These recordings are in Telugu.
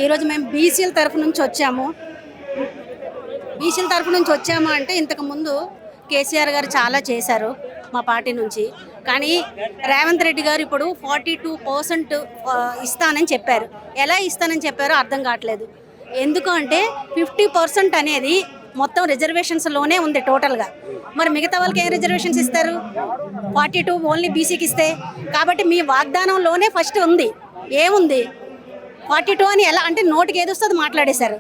ఈరోజు మేము బీసీల తరఫు నుంచి వచ్చాము. అంటే ఇంతకుముందు కేసీఆర్ గారు చాలా చేశారు మా పార్టీ నుంచి. కానీ రేవంత్ రెడ్డి గారు ఇప్పుడు 42% ఇస్తానని చెప్పారు. ఎలా ఇస్తానని చెప్పారో అర్థం కావట్లేదు. ఎందుకు అంటే 50% అనేది మొత్తం రిజర్వేషన్స్లోనే ఉంది టోటల్గా. మరి మిగతా వాళ్ళకి ఏం రిజర్వేషన్స్ ఇస్తారు? 42 ఓన్లీ బీసీకి ఇస్తే. కాబట్టి మీ వాగ్దానంలోనే ఫస్ట్ ఉంది. ఏముంది 42 అని ఎలా అంటే నోటికి ఏదొస్తుంది మాట్లాడేశారు.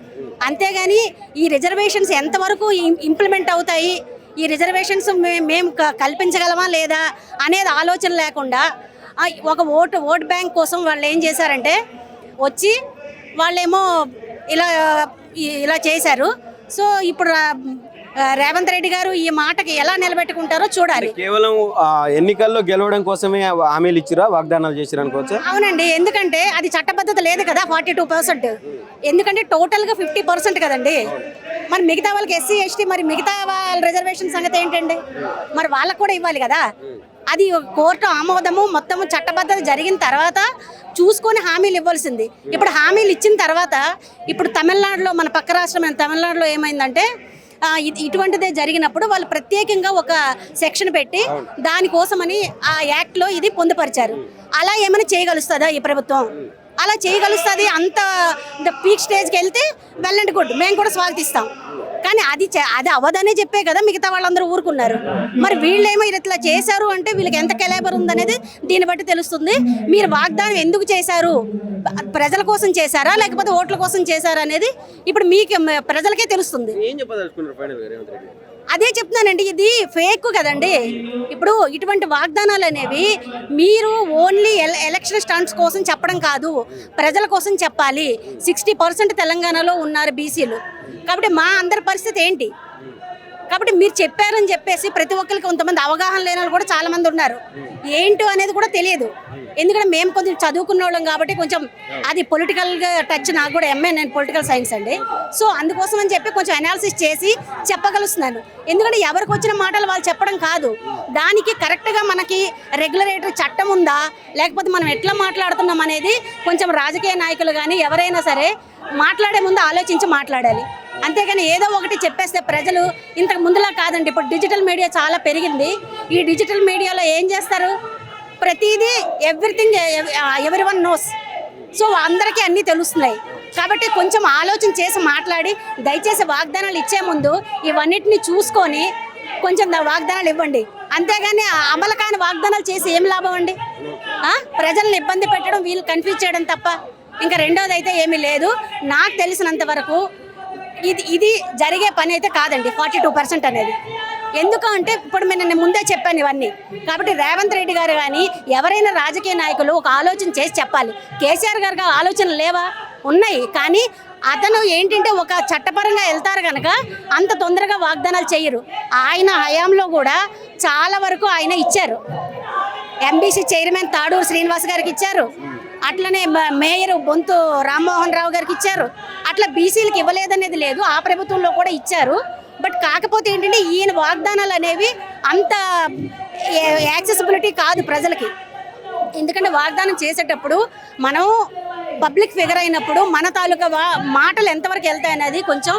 అంతేగాని ఈ రిజర్వేషన్స్ ఎంతవరకు ఇంప్లిమెంట్ అవుతాయి, ఈ రిజర్వేషన్స్ మేము కల్పించగలమా లేదా అనేది ఆలోచన లేకుండా ఒక ఓట్ బ్యాంక్ కోసం వాళ్ళు ఏం చేశారంటే వచ్చి వాళ్ళేమో ఇలా చేశారు. సో ఇప్పుడు రేవంత్ రెడ్డి గారు ఈ మాటకి ఎలా నిలబెట్టుకుంటారో చూడాలి. కేవలం ఎన్నికల్లో గెలవడం కోసమే హామీలు ఇచ్చిరా, వాగ్దానాలు చేసిరా అనుకోవచ్చు? అవునండి, ఎందుకంటే అది చట్టబద్ధత లేదు కదా 42%. ఎందుకంటే టోటల్గా 50% కదండి. మరి మిగతా వాళ్ళకి ఎస్సీ ఎస్టీ మరి మిగతా వాళ్ళ రిజర్వేషన్ సంగతి ఏంటండి? మరి వాళ్ళకు కూడా ఇవ్వాలి కదా. అది కోర్టు ఆమోదము మొత్తము చట్టబద్ధత జరిగిన తర్వాత చూసుకొని హామీలు ఇవ్వాల్సింది. ఇప్పుడు హామీలు ఇచ్చిన తర్వాత ఇప్పుడు తమిళనాడులో, మన పక్క రాష్ట్రమైన తమిళనాడులో ఏమైందంటే ఇటువంటిదే జరిగినప్పుడు వాళ్ళు ప్రత్యేకంగా ఒక సెక్షన్ పెట్టి దానికోసమని ఆ యాక్ట్లో ఇది పొందుపరిచారు. అలా ఏమైనా చేయగలుస్తుందా ఈ ప్రభుత్వం? అలా చేయగలుస్తుంది. అంత పీక్ స్టేజ్కి వెళ్తే వెల్ అండ్ గుడ్, మేము కూడా స్వాగతిస్తాం. కానీ అది అవ్వదనే చెప్పే కదా మిగతా వాళ్ళందరూ ఊరుకున్నారు. మరి వీళ్ళేమో ఇట్లా చేశారు అంటే వీళ్ళకి ఎంత కెలాబర్ ఉందనేది దీన్ని బట్టి తెలుస్తుంది. మీరు వాగ్దానం ఎందుకు చేశారు? ప్రజల కోసం చేశారా లేకపోతే ఓట్ల కోసం చేశారా అనేది ఇప్పుడు మీకు ప్రజలకే తెలుస్తుంది. అదే చెప్తున్నానండి, ఇది ఫేక్ కదండి. ఇప్పుడు ఇటువంటి వాగ్దానాలు అనేవి మీరు ఓన్లీ ఎలక్షన్ స్టంట్స్ కోసం చెప్పడం కాదు, ప్రజల కోసం చెప్పాలి. 60% తెలంగాణలో ఉన్నారు బీసీలు. కాబట్టి మా అందరి పరిస్థితి ఏంటి? కాబట్టి మీరు చెప్పారని చెప్పేసి ప్రతి ఒక్కరికి కొంతమంది అవగాహన లేని వాళ్ళు కూడా చాలా మంది ఉన్నారు. ఏంటో అనేది కూడా తెలియదు. ఎందుకంటే మేము కొంచెం చదువుకున్న వాళ్ళం కాబట్టి కొంచెం అది పొలిటికల్గా టచ్. నాకు కూడా ఎంఏ, నేను పొలిటికల్ సైన్స్ అండి. సో అందుకోసం అని చెప్పి కొంచెం అనాలిసిస్ చేసి చెప్పగలుస్తున్నాను. ఎందుకంటే ఎవరికి వచ్చిన మాటలు వాళ్ళు చెప్పడం కాదు, దానికి కరెక్ట్గా మనకి రెగ్యులేటరీ చట్టం ఉందా లేకపోతే మనం ఎట్లా మాట్లాడుతున్నాం అనేది కొంచెం రాజకీయ నాయకులు కానీ ఎవరైనా సరే మాట్లాడే ముందు ఆలోచించి మాట్లాడాలి. అంతేగాని ఏదో ఒకటి చెప్పేస్తే ప్రజలు ఇంతకు ముందులా కాదండి. ఇప్పుడు డిజిటల్ మీడియా చాలా పెరిగింది. ఈ డిజిటల్ మీడియాలో ఏం చేస్తారు? ప్రతిదీ ఎవ్రీథింగ్ ఎవరీవన్ నోస్. సో అందరికీ అన్నీ తెలుస్తున్నాయి. కాబట్టి కొంచెం ఆలోచన చేసి మాట్లాడి దయచేసి వాగ్దానాలు ఇచ్చే ముందు ఇవన్నిటిని చూసుకొని కొంచెం వాగ్దానాలు ఇవ్వండి. అంతేగాని అమలు కాని వాగ్దానాలు చేసి ఏం లాభం అండి? ప్రజల్ని ఇబ్బంది పెట్టడం, వీళ్ళు కన్ఫ్యూజ్ చేయడం తప్ప ఇంకా రెండోది అయితే ఏమీ లేదు. నాకు తెలిసినంత వరకు ఇది జరిగే పని అయితే కాదండి 42% అనేది. ఎందుకంటే ఇప్పుడు నేను ముందే చెప్పాను ఇవన్నీ. కాబట్టి రేవంత్ రెడ్డి గారు కానీ ఎవరైనా రాజకీయ నాయకులు ఒక ఆలోచన చేసి చెప్పాలి. కేసీఆర్ గారికి ఆలోచనలు లేవా? ఉన్నాయి. కానీ అతను ఏంటంటే ఒక చట్టపరంగా వెళ్తారు కనుక అంత తొందరగా వాగ్దానాలు చేయరు. ఆయన హయాంలో కూడా చాలా వరకు ఆయన ఇచ్చారు. ఎంబీసీ చైర్మన్ తాడూరు శ్రీనివాస్ గారికి ఇచ్చారు, అట్లనే మేయర్ బొంతు రామ్మోహన్ రావు గారికి ఇచ్చారు. అట్లా బీసీలకు ఇవ్వలేదనేది లేదు, ఆ ప్రభుత్వంలో కూడా ఇచ్చారు. బట్ కాకపోతే ఏంటంటే ఈయన వాగ్దానాలు అనేవి అంత యాక్సెసిబిలిటీ కాదు ప్రజలకి. ఎందుకంటే వాగ్దానం చేసేటప్పుడు మనం పబ్లిక్ ఫిగర్ అయినప్పుడు మన తాలూకా మాటలు ఎంతవరకు వెళ్తాయనేది కొంచెం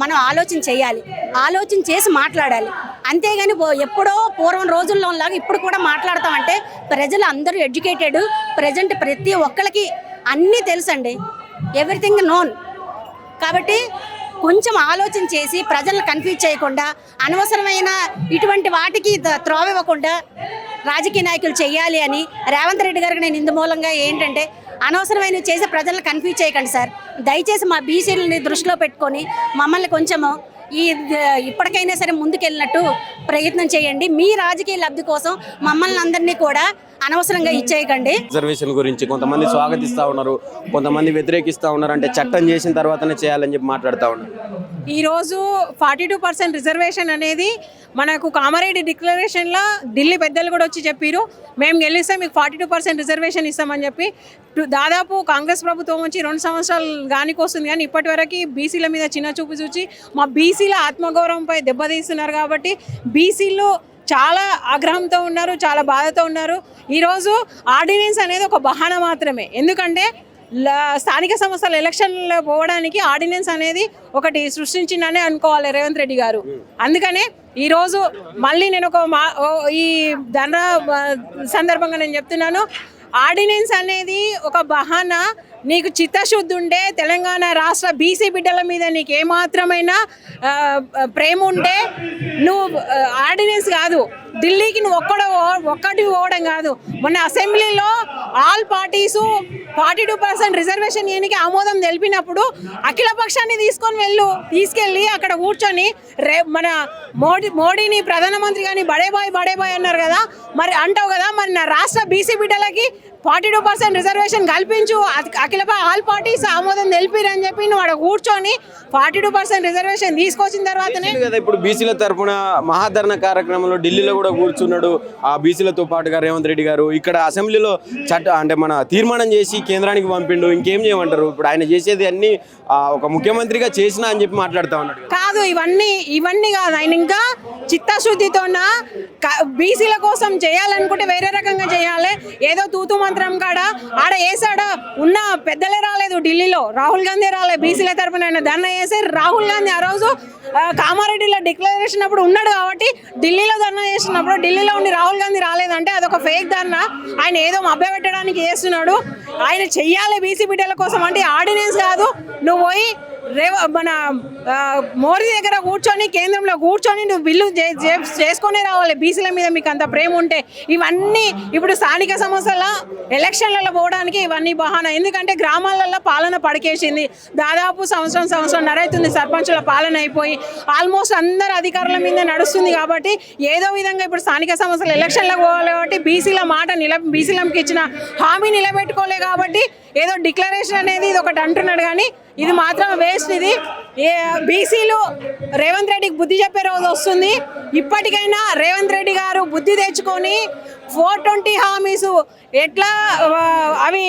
మనం ఆలోచన చేయాలి, ఆలోచన చేసి మాట్లాడాలి. అంతేగాని ఎప్పుడో పూర్వం రోజుల్లో లాగా ఇప్పుడు కూడా మాట్లాడతామంటే ప్రజలు అందరూ ఎడ్యుకేటెడ్. ప్రజెంట్ ప్రతి ఒక్కరికి అన్నీ తెలుసండి, ఎవ్రీథింగ్ నోన్. కాబట్టి కొంచెం ఆలోచన చేసి ప్రజలను కన్ఫ్యూజ్ చేయకుండా అనవసరమైన ఇటువంటి వాటికి త్రోవివ్వకుండా రాజకీయ నాయకులు చేయాలి అని రేవంత్ రెడ్డి గారికి నేను ఇందు మూలంగా ఏంటంటే అనవసరమైన చేసి ప్రజలను కన్ఫ్యూజ్ చేయకండి సార్. దయచేసి మా బీసీలని దృష్టిలో పెట్టుకొని మమ్మల్ని కొంచెము ఇప్పటికైనా సరే ముందుకెళ్ళినట్టు ప్రయత్నం చేయండి. మీ రాజకీయ లబ్ధి కోసం మమ్మల్ని అందరినీ కూడా అనవసరంగా ఇచ్చేయకండి. రిజర్వేషన్ గురించి కొంతమంది స్వాగతిస్తూ ఉన్నారు, కొంతమంది వ్యతిరేకిస్తూ ఉన్నారు. అంటే చట్టం చేసిన తర్వాతనే చేయాలని చెప్పి మాట్లాడుతూ ఉన్నారు. ఈరోజు 42% రిజర్వేషన్ అనేది మనకు కామారెడ్డి డిక్లరేషన్లో ఢిల్లీ పెద్దలు కూడా వచ్చి చెప్పారు, మేము గెలిస్తే మీకు 42% రిజర్వేషన్ ఇస్తామని చెప్పి. దాదాపు కాంగ్రెస్ ప్రభుత్వం వచ్చి 2 సంవత్సరాలు గానికి వస్తుంది, కానీ ఇప్పటివరకు బీసీల మీద చిన్న చూపు చూచి మా బీసీల ఆత్మగౌరవంపై దెబ్బతీస్తున్నారు. కాబట్టి బీసీలు చాలా ఆగ్రహంతో ఉన్నారు, చాలా బాధతో ఉన్నారు. ఈరోజు ఆర్డినెన్స్ అనేది ఒక బహానా మాత్రమే. ఎందుకంటే స్థానిక సంస్థల ఎలక్షన్లో పోవడానికి ఆర్డినెన్స్ అనేది ఒకటి సృష్టించిందనే అనుకోవాలి రేవంత్ రెడ్డి గారు. అందుకనే ఈరోజు మళ్ళీ నేను ఈ ధర్నా సందర్భంగా నేను చెప్తున్నాను, ఆర్డినెన్స్ అనేది ఒక బహానా. నీకు చిత్తశుద్ధి ఉంటే తెలంగాణ రాష్ట్ర బీసీ బిడ్డల మీద నీకు ఏమాత్రమైన ప్రేమ ఉంటే నువ్వు ఆర్డినెన్స్ కాదు, ఢిల్లీకి నువ్వు ఒక్కటి పోవడం కాదు. మొన్న అసెంబ్లీలో ఆల్ పార్టీసు 42% రిజర్వేషన్ ఈయనకి ఆమోదం తెలిపినప్పుడు అఖిల పక్షాన్ని తీసుకెళ్ళి అక్కడ కూర్చొని మన మోడీని ప్రధానమంత్రి కానీ బడేబాయ్ అన్నారు కదా, మరి అంటావు కదా, మరి నా రాష్ట్ర బీసీ బిడ్డలకి 42% రిజర్వేషన్ కల్పించు, అఖిలపై ఆల్ పార్టీస్ ఆమోదం తెలిపిరని చెప్పి నువ్వు అక్కడ కూర్చొని 42% రిజర్వేషన్ తీసుకొచ్చిన తర్వాతనే కదా ఇప్పుడు బీసీల తరఫున మహాధరణ కార్యక్రమంలో ఢిల్లీలో కూడా కూర్చున్నాడు ఆ బీసీలతో పాటుగా రేవంత్ రెడ్డి గారు. ఇక్కడ అసెంబ్లీలో అంటే మన తీర్మానం చేసి కేంద్రానికి పంపిండు. ఇంకేం చేయమంటారు? ఇప్పుడు ఆయన చేసేది అన్ని ఒక ముఖ్యమంత్రిగా చేసినా అని చెప్పి మాట్లాడుతూ ఉన్నాడు. కాదు, ఇవన్నీ కాదు. ఆయన ఇంకా చిత్తశుద్ధితోన బీసీల కోసం చేయాలనుకుంటే వేరే రకంగా చేయాలి. ఏదో తూతు మంత్రం కాడ ఆడ వేసాడ ఉన్న పెద్దలే రాలేదు ఢిల్లీలో, రాహుల్ గాంధీ రాలేదు. బీసీల తరపున ఆయన ధర్నా చేసి రాహుల్ గాంధీ ఆ రోజు కామారెడ్డిలో డిక్లరేషన్ అప్పుడు ఉన్నాడు కాబట్టి ఢిల్లీలో ధర్నా చేసినప్పుడు ఢిల్లీలో ఉండి రాహుల్ గాంధీ రాలేదంటే అదొక ఫేక్ ధర్నా. ఆయన ఏదో మభ్యపెట్టడానికి చేస్తున్నాడు. ఆయన చెయ్యాలి బీసీ బిడ్డల కోసం అంటే ఆర్డినెన్స్ కాదు, నువ్వు పోయి మన మోడీ దగ్గర కూర్చొని కేంద్రంలో కూర్చొని నువ్వు బిల్లు చేసుకొని రావాలి బీసీల మీద మీకు అంత ప్రేమ ఉంటే. ఇవన్నీ ఇప్పుడు స్థానిక సంస్థల ఎలక్షన్లలో పోవడానికి ఇవన్నీ బహానా. ఎందుకంటే గ్రామాలలో పాలన పడికేసింది. దాదాపు సంవత్సరం నరైతుంది సర్పంచుల పాలన అయిపోయి ఆల్మోస్ట్ అందరు అధికారుల మీద నడుస్తుంది. కాబట్టి ఏదో విధంగా ఇప్పుడు స్థానిక సంస్థల ఎలక్షన్లకు పోవాలి కాబట్టి బీసీల మాట బీసీలకు ఇచ్చిన హామీ నిలబెట్టుకోలే కాబట్టి ఏదో డిక్లరేషన్ అనేది ఇది ఒకటి అంటున్నాడు. కానీ ఇది మాత్రం వేస్ట్. ఇది బీసీలు రేవంత్ రెడ్డికి బుద్ధి చెప్పే రోజు వస్తుంది. ఇప్పటికైనా రేవంత్ రెడ్డి గారు బుద్ధి తెచ్చుకొని 420 హామీస్ ఎట్లా అవి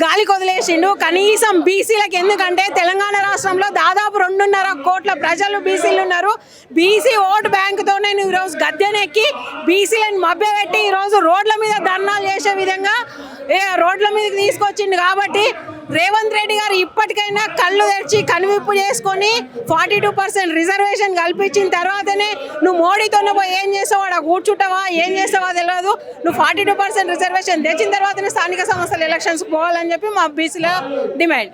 గాలికి వదిలేసిండు. కనీసం బీసీలకు, ఎందుకంటే తెలంగాణ రాష్ట్రంలో దాదాపు 2.5 కోట్ల ప్రజలు బీసీలు ఉన్నారు. బీసీ ఓటు బ్యాంకుతోనే ఈరోజు గద్దెనెక్కి బీసీలను మభ్యపెట్టి ఈరోజు రోడ్ల మీద ధర్నాలు చేసే విధంగా రోడ్ల మీదకి తీసుకొచ్చిండు. కాబట్టి రేవంత్ రెడ్డి గారు ఇప్పటికైనా కళ్ళు తెరిచి కనువిప్పు చేసుకొని 42% రిజర్వేషన్ కల్పించిన తర్వాతనే నువ్వు మోడీతోనే పోయి ఏం చేస్తావు, అక్కడ కూర్చుంటావా, ఏం చేస్తావా తెలియదు. నువ్వు 42% రిజర్వేషన్ తెచ్చిన తర్వాతనే స్థానిక సంస్థల ఎలక్షన్స్ పోవాలని చెప్పి మా బీసీల డిమాండ్.